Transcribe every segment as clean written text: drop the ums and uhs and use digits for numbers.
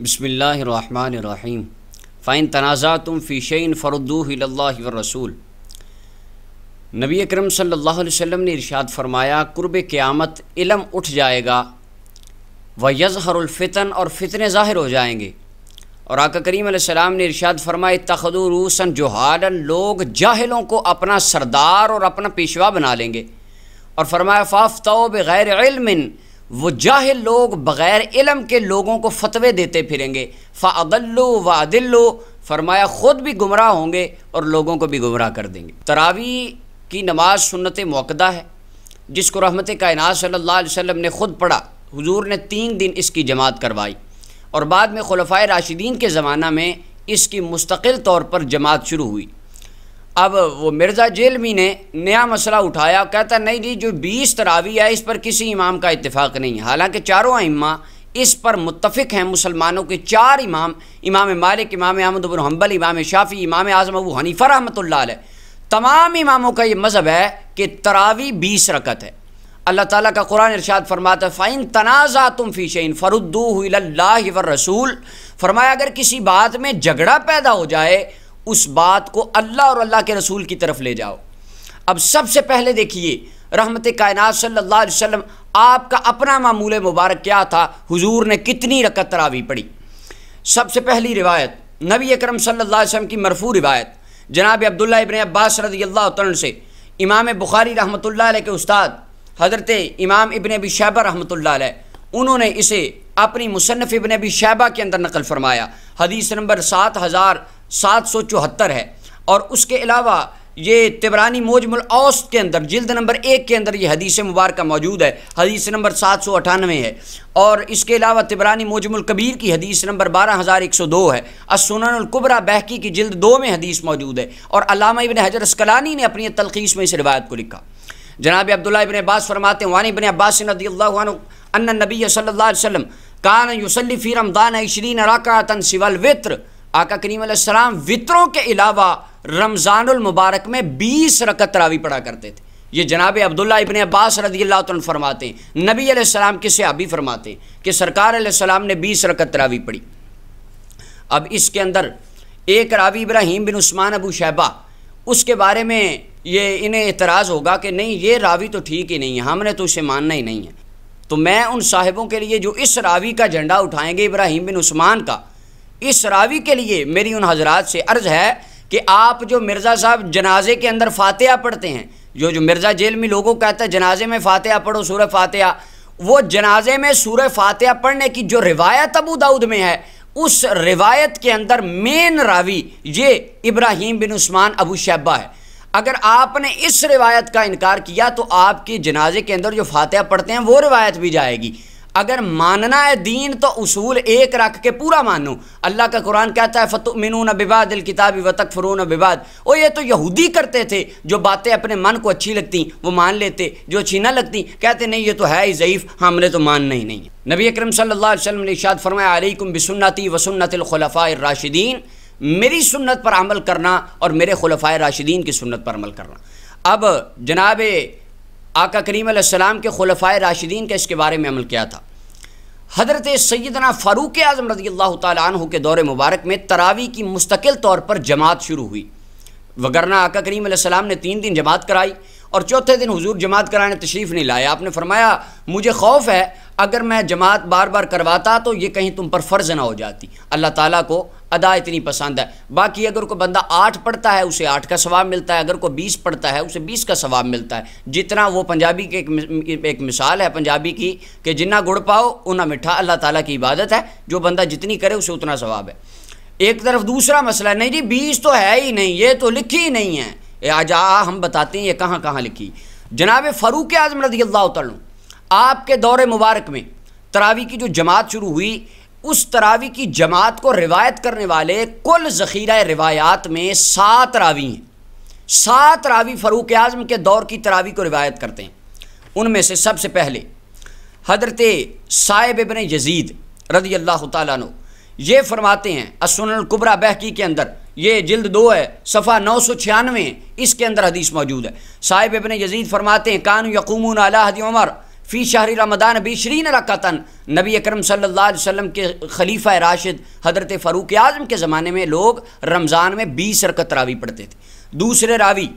بسم اللہ الرحمن الرحیم فَإِن تَنَازَعْتُمْ فِي شَيْءٍ فَرُدُّوهُ إِلَى اللَّهِ وَالرَّسُولِ۔ نبی اکرم صلی اللہ علیہ وسلم نے ارشاد فرمایا قرب قیامت علم اٹھ جائے گا وَيَظْهَرُ الْفِتَنُ اور فتنے ظاہر ہو جائیں گے، اور آقا کریم علیہ السلام نے ارشاد فرمایا اتَّخَذُوا رُؤُوسًا جُهَالًا، لوگ جاہلوں کو اپنا سردار اور اپنا پیشوا بنا لیں گے، اور فرمایا فَأَفْتَوْا بِغَيْرِ عِلْمٍ، وہ جاہل لوگ بغیر علم کے لوگوں کو فتوے دیتے پھریں گے، فَأَضَلُّوا وَأَضِلُّوا، فرمایا خود بھی گمراہ ہوں گے اور لوگوں کو بھی گمراہ کر دیں گے۔ تراویح کی نماز سنت مؤکدہ ہے، جس کو رحمت کائنات صلی اللہ علیہ وسلم نے خود پڑھا، حضور نے 3 دن اس کی جماعت کروائی، اور بعد میں خلفائے راشدین کے زمانہ میں اس کی مستقل طور پر جماعت شروع ہوئی۔ اب وہ مرزا جیلمی نے نیا مسئلہ اٹھایا، کہتا نہیں جی جو 20 تراویح ہے اس پر کسی امام کا اتفاق نہیں ہے، حالانکہ چاروں ائمہ اس پر متفق ہیں۔ مسلمانوں کے 4 امام، امام مالک، امام احمد بن حنبل، امام شافعی، امام اعظم ابو حنیفہ رحمۃ اللہ علیہ، تمام اماموں کا یہ مذہب ہے کہ تراویح 20 رکعت ہے۔ اللہ تعالیٰ کا قرآن ارشاد فرماتا ہے فَإِن تَنَازَعْتُمْ فِي شَيْءٍ فَرُدُّوهُ إِلَى اللَّهِ وَالرَّسُولِ، فرمایا اگر کسی بات میں جھگڑا پیدا ہو جائے اس بات کو اللہ اور اللہ کے رسول کی طرف لے جاؤ۔ اب سب سے پہلے دیکھیے رحمت کائنات صلی اللہ علیہ وسلم آپ کا اپنا معمول مبارک کیا تھا، حضور نے کتنی رکعت تراویح پڑھی۔ سب سے پہلی روایت نبی اکرم صلی اللہ علیہ وسلم کی مرفوع روایت جناب عبداللہ ابن عباس رضی اللہ تعالیٰ سے، امام بخاری رحمۃ اللہ علیہ کے استاد حضرت امام ابن ابی شیبہ رحمۃ اللہ علیہ، انہوں نے اسے اپنی مصنف ابن ابی شیبہ کے اندر نقل فرمایا، حدیث نمبر 7774 ہے، اور اس کے علاوہ یہ طبرانی معجم الاوسط کے اندر جلد نمبر 1 کے اندر یہ حدیث مبارکہ موجود ہے، حدیث نمبر 798 ہے، اور اس کے علاوہ طبرانی معجم الکبیر کی حدیث نمبر 12102 ہے، السنن الکبریٰ بہقی کی جلد 2 میں حدیث موجود ہے، اور علامہ ابن حجر اسقلانی نے اپنی تلخیص میں اس روایت کو لکھا۔ جناب عبداللہ ابن عباس فرماتے ہیں وعن ابن عباس رضی اللہ عنہ ان النبی صلی اللہ علیہ وسلم کان یصلی فی رمضان 20 رکعۃ سوی الوتر، آقا کریم علیہ السلام وطروں کے علاوہ رمضان المبارک میں 20 رکعت تراویح پڑھا کرتے تھے۔ یہ جناب عبداللہ ابن عباس رضی اللہ عنہ فرماتے ہیں، نبی علیہ السلام کے صحابی فرماتے ہیں کہ سرکار علیہ السلام نے 20 رکعت تراویح پڑھی۔ اب اس کے اندر ایک راوی ابراہیم بن عثمان ابو شیبہ، اس کے بارے میں یہ انہیں اعتراض ہوگا کہ نہیں یہ راوی تو ٹھیک ہی نہیں ہے، ہم نے تو اسے ماننا ہی نہیں ہے۔ تو میں ان صاحبوں کے لیے جو اس راوی کا جھنڈا اٹھائیں گے ابراہیم بن عثمان کا، اس راوی کے لیے میری ان حضرات سے عرض ہے کہ آپ جو مرزا صاحب جنازے کے اندر فاتحہ پڑھتے ہیں، جو مرزا جیل میں لوگوں کو کہتا ہے جنازے میں فاتحہ پڑھو سورہ فاتحہ، وہ جنازے میں سورہ فاتحہ پڑھنے کی جو روایت ابو داؤد میں ہے، اس روایت کے اندر مین راوی یہ ابراہیم بن عثمان ابو شیبہ ہے۔ اگر آپ نے اس روایت کا انکار کیا تو آپ کے جنازے کے اندر جو فاتحہ پڑھتے ہیں وہ روایت بھی جائے گی۔ اگر ماننا ہے دین تو اصول ایک رکھ کے پورا مانو۔ اللہ کا قرآن کہتا ہے فَتُؤْمِنُونَ بِبَعْضِ الْكِتَابِ وَتَكْفُرُونَ بِبَعْضٍ، اور یہ تو یہودی کرتے تھے، جو باتیں اپنے من کو اچھی لگتی وہ مان لیتے، جو اچھی نہ لگتی کہتے نہیں یہ تو ہے ہی ضعیف، ہم نے تو ماننا ہی نہیں ہے۔ نبی اکرم صلی اللہ علیہ وسلم نے ارشاد فرمایا علیکم بسنتی وسنت الخلفاء الراشدین، میری سنت پر عمل کرنا اور میرے خلفائے راشدین کی سنت پر عمل کرنا۔ اب جناب آقا کریم علیہ السلام کے خلفائے راشدین کا اس کے بارے میں عمل کیا تھا۔ حضرت سیدنا فاروق اعظم رضی اللہ تعالیٰ عنہ کے دور مبارک میں تراویح کی مستقل طور پر جماعت شروع ہوئی، وگرنہ آقا کریم علیہ السلام نے 3 دن جماعت کرائی، اور چوتھے دن حضور جماعت کرانے تشریف نہیں لائے۔ آپ نے فرمایا مجھے خوف ہے اگر میں جماعت بار بار کرواتا تو یہ کہیں تم پر فرض نہ ہو جاتی، اللہ تعالیٰ کو ادا اتنی پسند ہے۔ باقی اگر کوئی بندہ 8 پڑھتا ہے اسے 8 کا ثواب ملتا ہے، اگر کوئی 20 پڑھتا ہے اسے 20 کا ثواب ملتا ہے، جتنا وہ پنجابی کے ایک مثال ہے پنجابی کی کہ جنہ گڑ پاؤ اُنہ میٹھا، اللہ تعالیٰ کی عبادت ہے، جو بندہ جتنی کرے اسے اتنا ثواب ہے۔ ایک طرف دوسرا مسئلہ نہیں جی 20 تو ہے ہی نہیں، یہ تو لکھی ہی نہیں ہے، آج ہم بتاتے ہیں یہ کہاں کہاں لکھی۔ جناب فاروق اعظم رضی اللہ تعالیٰ آپ کے دور مبارک میں تراویح کی جو جماعت شروع ہوئی، اس تراویح کی جماعت کو روایت کرنے والے کل ذخیرہ روایات میں 7 راوی ہیں۔ 7 راوی فاروق اعظم کے دور کی تراویح کو روایت کرتے ہیں۔ ان میں سے سب سے پہلے حضرت صائب ابن یزید رضی اللہ تعالیٰ عنہ یہ فرماتے ہیں السنن الکبریٰ بہقی کے اندر، یہ جلد 2 ہے، صفحہ 996 ہے، اس کے اندر حدیث موجود ہے۔ صائب ابن یزید فرماتے ہیں کانوا یقومون علی عہد عمر فی شہر رمضان ب20 رکعتن، نبی اکرم صلی اللہ علیہ وسلم کے خلیفہ راشد حضرت فاروق اعظم کے زمانے میں لوگ رمضان میں 20 رکعت تراویح پڑھتے تھے۔ دوسرے راوی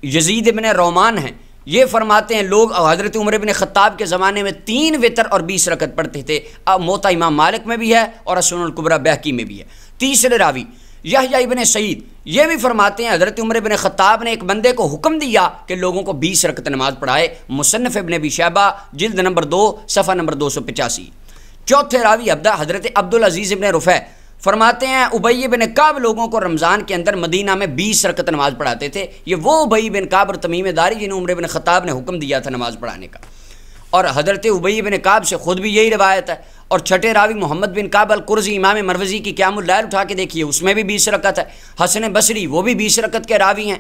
یزید ابن رومان ہیں، یہ فرماتے ہیں لوگ حضرت عمر بن خطاب کے زمانے میں 3 وتر اور 20 رکعت پڑھتے تھے۔ اب موطا امام مالک میں بھی ہے اور السنن الکبریٰ بہقی میں بھی ہے۔ تیسرے راوی یحییٰ ابن سعید، یہ بھی فرماتے ہیں حضرت عمر بن خطاب نے ایک بندے کو حکم دیا کہ لوگوں کو 20 رکعت نماز پڑھائے، مصنف ابن ابی شیبہ جلد نمبر 2 صفحہ نمبر 285۔ چوتھے راوی حضرت عبدالعزیز ابن رفیع فرماتے ہیں ابی بن کعب لوگوں کو رمضان کے اندر مدینہ میں 20 رکعت نماز پڑھاتے تھے۔ یہ وہ ابی بن کعب اور تمیم داری جنہیں عمر بن خطاب نے حکم دیا تھا نماز پڑھانے کا، اور حضرت ابی بن کعب سے خود بھی یہی روایت ہے۔ اور چھٹے راوی محمد بن کعب القرظی، امام مروزی کی قیام اللیل اٹھا کے دیکھیے، اس میں بھی 20 رکعت ہے۔ حسن بصری وہ بھی 20 رکعت کے راوی ہیں۔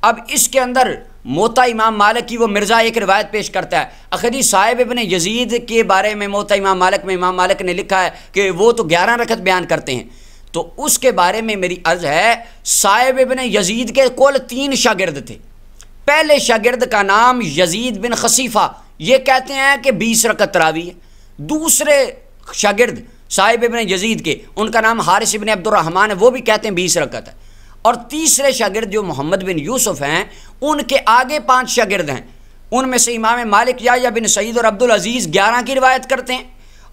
اب اس کے اندر موطا امام مالک کی وہ مرزا ایک روایت پیش کرتا ہے، اخری صاحب ابن یزید کے بارے میں موطا امام مالک میں امام مالک نے لکھا ہے کہ وہ تو 11 رکعت بیان کرتے ہیں، تو اس کے بارے میں میری عرض ہے صاحب ابن یزید کے کل 3 شاگرد تھے۔ پہلے شاگرد کا نام یزید بن خصیفہ، یہ کہتے ہیں کہ 20 رکعت تراویح ہے۔ دوسرے شاگرد صاحب ابن یزید کے، ان کا نام حارث ابن عبد الرحمن ہے، وہ بھی کہتے ہیں 20 رکعت ہے۔ اور تیسرے شاگرد جو محمد بن یوسف ہیں، ان کے آگے 5 شاگرد ہیں، ان میں سے امام مالک یحییٰ بن سعید اور عبدالعزیز 11 کی روایت کرتے ہیں،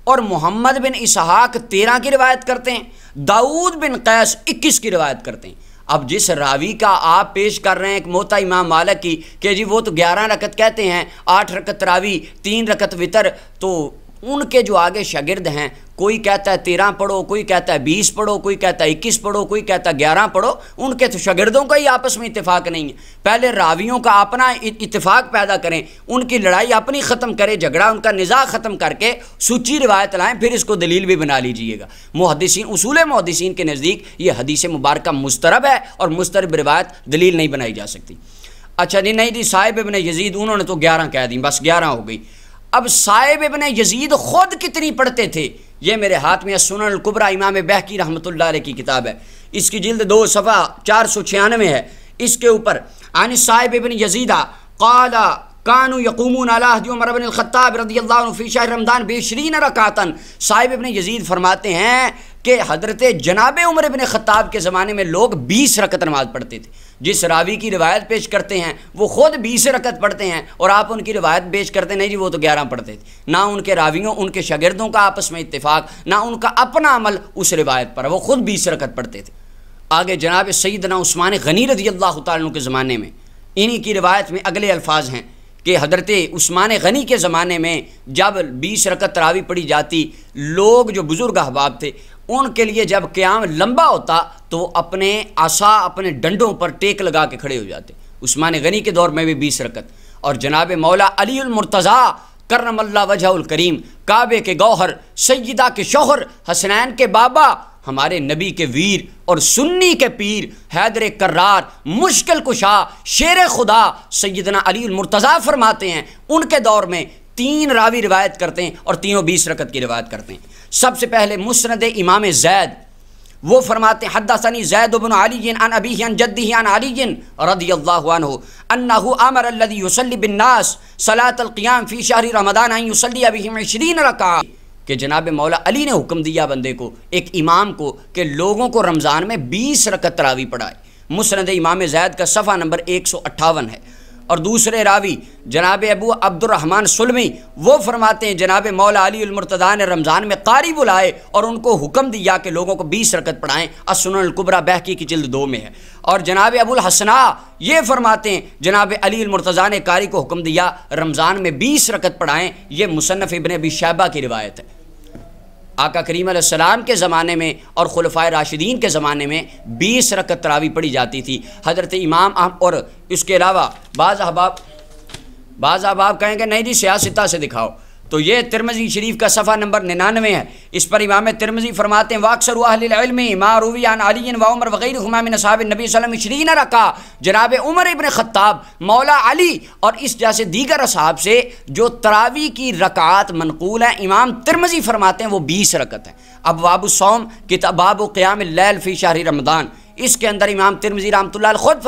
اور محمد بن اسحاق 13 کی روایت کرتے ہیں، داؤد بن قیس 21 کی روایت کرتے ہیں۔ اب جس راوی کا آپ پیش کر رہے ہیں ایک موطا امام مالک کی کہ جی وہ تو 11 رکعت کہتے ہیں، 8 رکعت تراویح، 3 رکعت وتر، تو ان کے جو آگے شاگرد ہیں، کوئی کہتا ہے 13 پڑھو، کوئی کہتا ہے 20 پڑھو، کوئی کہتا ہے 21 پڑھو، کوئی کہتا ہے 11 پڑھو، ان کے تو شاگردوں کا ہی آپس میں اتفاق نہیں ہے۔ پہلے راویوں کا اپنا اتفاق پیدا کریں، ان کی لڑائی اپنی ختم کریں، جھگڑا ان کا نزاع ختم کر کے سچی روایت لائیں، پھر اس کو دلیل بھی بنا لیجئے گا۔ محدثین، اصول محدثین کے نزدیک یہ حدیث مبارکہ مسترب ہے، اور مسترب روایت دلیل نہیں بنائی جا سکتی۔ اچھا جی، نہیں جی صاحب ابن یزید انہوں نے تو 11 کہہ دی، بس 11 ہو گئی۔ اب صاحب ابن یزید خود کتنی پڑھتے تھے، یہ میرے ہاتھ میں سنن الکبریٰ امام بہقی رحمۃ اللہ علیہ کی کتاب ہے، اس کی جلد 2 صفحہ 496 ہے۔ اس کے اوپر عن صاحب ابن یزید قال کانوا یقومون علی عہد عمر بن الخطاب رضی اللہ عنہ فی شہر رمضان ب20 رکعتا۔ صاحب ابن یزید فرماتے ہیں کہ حضرت جناب عمر بن خطاب کے زمانے میں لوگ 20 رکعت نماز پڑھتے تھے۔ جس راوی کی روایت پیش کرتے ہیں وہ خود 20 رکعت پڑھتے ہیں، اور آپ ان کی روایت پیش کرتے نہیں جی وہ تو 11 پڑھتے تھے۔ نہ ان کے راویوں، ان کے شاگردوں کا آپس میں اتفاق، نہ ان کا اپنا عمل اس روایت پر، وہ خود 20 رکعت پڑھتے تھے۔ آگے جناب سیدنا عثمان غنی رضی اللہ تعالیٰ عنہ کے زمانے میں انہی کی روایت میں اگلے الفاظ ہیں کہ حضرت عثمان غنی کے زمانے میں جب 20 رکعت تراویح پڑھی جاتی، لوگ جو بزرگ احباب تھے ان کے لیے جب قیام لمبا ہوتا تو وہ اپنے عصا، اپنے ڈنڈوں پر ٹیک لگا کے کھڑے ہو جاتے۔ عثمان غنی کے دور میں بھی 20 رکعت۔ اور جناب مولا علی المرتضیٰ کرم اللہ وجہ الکریم، کعبے کے گوہر، سیدہ کے شوہر، حسنین کے بابا، ہمارے نبی کے ویر اور سنی کے پیر، حیدر کرار، مشکل کشا، شیر خدا سیدنا علی المرتضیٰ فرماتے ہیں ان کے دور میں 3 راوی روایت کرتے ہیں اور تینوں 20 رکعت کی روایت کرتے ہیں۔ سب سے پہلے مسند امام زید، وہ فرماتے ہیں حدثنی زید بن علی عن ابیہ عن جدہ عن علی رضی اللہ عنہ انہ امر الذی یصلی بالناس صلاۃ القیام فی شہر رمضان ان یصلی بہم 20 رکعہ، کہ جناب مولا علی نے حکم دیا بندے کو، ایک امام کو، کہ لوگوں کو رمضان میں 20 رکعت تراویح پڑھائے۔ مسند امام زید کا صفحہ نمبر 158 ہے۔ اور دوسرے راوی جناب ابو عبد الرحمن سلمی، وہ فرماتے ہیں جناب مولا علی المرتضیٰ نے رمضان میں قاری بلائے اور ان کو حکم دیا کہ لوگوں کو 20 رکعت پڑھائیں، السنن الکبریٰ بہقی کی جلد 2 میں ہے۔ اور جناب ابو الحسناء یہ فرماتے ہیں جناب علی المرتضیٰ نے قاری کو حکم دیا رمضان میں 20 رکعت پڑھائیں، یہ مصنف ابن ابی شیبہ کی روایت ہے۔ آقا کریم علیہ السلام کے زمانے میں اور خلفائے راشدین کے زمانے میں 20 رکعت تراویح پڑھی جاتی تھی۔ حضرت امام اور اس کے علاوہ بعض احباب کہیں کہ نہیں جی سیاستہ سے دکھاؤ، تو یہ ترمذی شریف کا صفحہ نمبر 99 ہے۔ اس پر امام ترمذی فرماتے ہیں واکثر اہل العلم ما روی عن علی و عمر وغیرہما من اصحاب النبی صلی اللہ علیہ وسلم 20 رکعہ، جناب عمر ابن خطاب، مولا علی اور اس جیسے دیگر اصحاب سے جو تراویح کی رکعات منقول ہیں، امام ترمذی فرماتے ہیں وہ 20 رکعت ہیں۔ ابواب الصوم کتاب باب قیام اللیل فی شہر رمضان، اس کے اندر امام ترمذی رحمۃ اللہ علیہ خود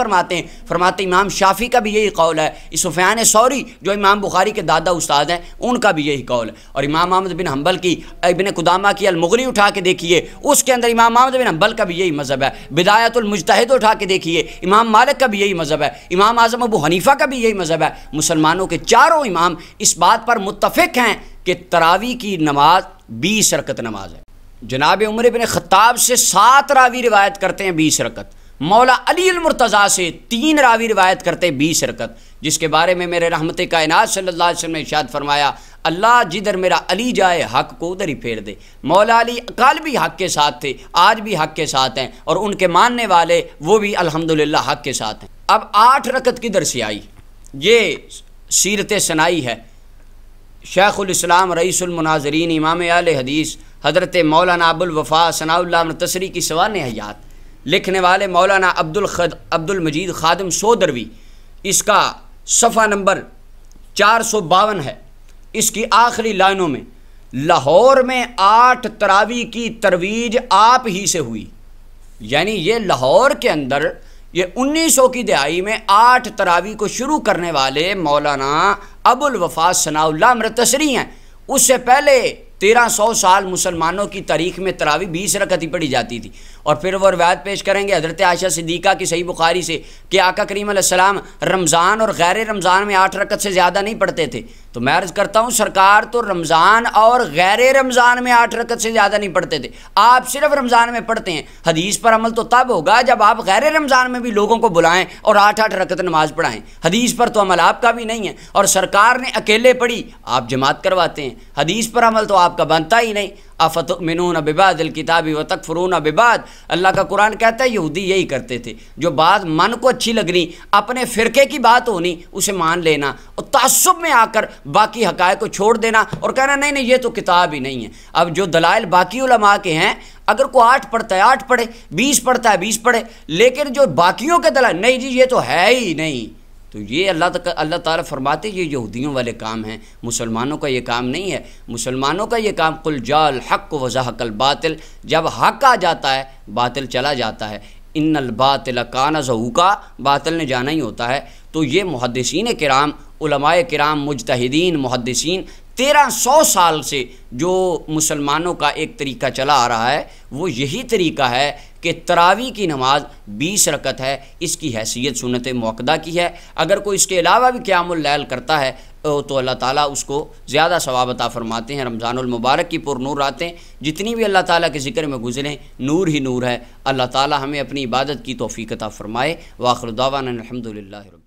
فرماتے امام شافعی کا بھی یہی قول ہے، سفیان ثوری جو امام بخاری کے دادا استاد ہیں ان کا بھی یہی قول ہے، اور امام احمد بن حنبل کی ابن قدامہ کی المغنی اٹھا کے دیکھیے، اس کے اندر امام احمد بن حنبل کا بھی یہی مذہب ہے، بدایت المجتہد اٹھا کے دیکھیے امام مالک کا بھی یہی مذہب ہے، امام اعظم ابو حنیفہ کا بھی یہی مذہب ہے۔ مسلمانوں کے چاروں امام اس بات پر متفق ہیں کہ تراویح کی نماز 20 رکعت نماز ہے۔ جناب عمر بن خطاب سے 7 راوی روایت کرتے ہیں 20 رکعت، مولا علی المرتضیٰ سے 3 راوی روایت کرتے ہیں 20 رکعت، جس کے بارے میں میرے رحمت کائنات صلی اللہ علیہ وسلم نے ارشاد فرمایا، اللہ جدھر میرا علی جائے حق کو ادھر ہی پھیر دے۔ مولا علی کل بھی حق کے ساتھ تھے، آج بھی حق کے ساتھ ہیں، اور ان کے ماننے والے وہ بھی الحمدللہ حق کے ساتھ ہیں۔ اب 8 رکعت کدھر سے آئی؟ یہ سیرت ثنائی ہے۔ شیخ الاسلام رئیس المناظرین امام اہل حدیث حضرت مولانا ابو الوفا ثناء اللہ منتصری کی سوانح حیات، لکھنے والے مولانا عبد المجید خادم سودروی، اس کا صفحہ نمبر 452 ہے۔ اس کی آخری لائنوں میں لاہور میں 8 تراویح کی ترویج آپ ہی سے ہوئی، یعنی یہ لاہور کے اندر یہ 1900 کی دہائی میں 8 تراویح کو شروع کرنے والے مولانا ابو الوفا ثناء اللہ منتصری ہیں۔ اس سے پہلے 1300 سال مسلمانوں کی تاریخ میں تراویح 20 رکعت ہی پڑھی جاتی تھی، اور پھر وہ روایت پیش کریں گے حضرت عائشہ صدیقہ کی صحیح بخاری سے کہ آقا کریم علیہ السلام رمضان اور غیر رمضان میں 8 رکعت سے زیادہ نہیں پڑھتے تھے۔ تو میں عرض کرتا ہوں سرکار تو رمضان اور غیر رمضان میں 8 رکعت سے زیادہ نہیں پڑھتے تھے، آپ صرف رمضان میں پڑھتے ہیں۔ حدیث پر عمل تو تب ہوگا جب آپ غیر رمضان میں بھی لوگوں کو بلائیں اور 8 رکعت نماز پڑھائیں۔ حدیث پر تو عمل آپ کا بھی نہیں ہے، اور سرکار نے اکیلے پڑھی، آپ جماعت کرواتے ہیں۔ حدیث پر عمل تو آپ کا بنتا ہی نہیں۔ افتؤمنون ببعض الکتاب وتکفرون ببعض، اللہ کا قرآن کہتا ہے یہودی یہی کرتے تھے، جو بات من کو اچھی لگنی، اپنے فرقے کی بات ہونی اسے مان لینا، اور تعصب میں آ کر باقی حقائق کو چھوڑ دینا اور کہنا نہیں نہیں یہ تو کتاب ہی نہیں ہے۔ اب جو دلائل باقی علماء کے ہیں، اگر کوئی 8 پڑھتا ہے 8 پڑھے، 20 پڑھتا ہے 20 پڑھے، لیکن جو باقیوں کے دلائل نہیں جی یہ تو ہے ہی نہیں، تو یہ اللہ تعالیٰ فرماتے یہ یہودیوں والے کام ہیں، مسلمانوں کا یہ کام نہیں ہے۔ مسلمانوں کا یہ کام قل جاء الحق وزہق الباطل، جب حق آ جاتا ہے باطل چلا جاتا ہے، ان الباطل کان زہوقا، باطل نے جانا ہی ہوتا ہے۔ تو یہ محدثین کرام، علماء کرام، مجتہدین، محدثین 1300 سال سے جو مسلمانوں کا ایک طریقہ چلا آ رہا ہے وہ یہی طریقہ ہے کہ تراویح کی نماز 20 رکعت ہے، اس کی حیثیت سنت موقدہ کی ہے۔ اگر کوئی اس کے علاوہ بھی قیام اللیل کرتا ہے تو اللہ تعالیٰ اس کو زیادہ ثواب عطا فرماتے ہیں۔ رمضان المبارک کی پر نور راتیں جتنی بھی اللہ تعالیٰ کے ذکر میں گزریں نور ہی نور ہے۔ اللہ تعالیٰ ہمیں اپنی عبادت کی توفیق عطا فرمائے۔ وآخر دعوانا الحمدللہ رب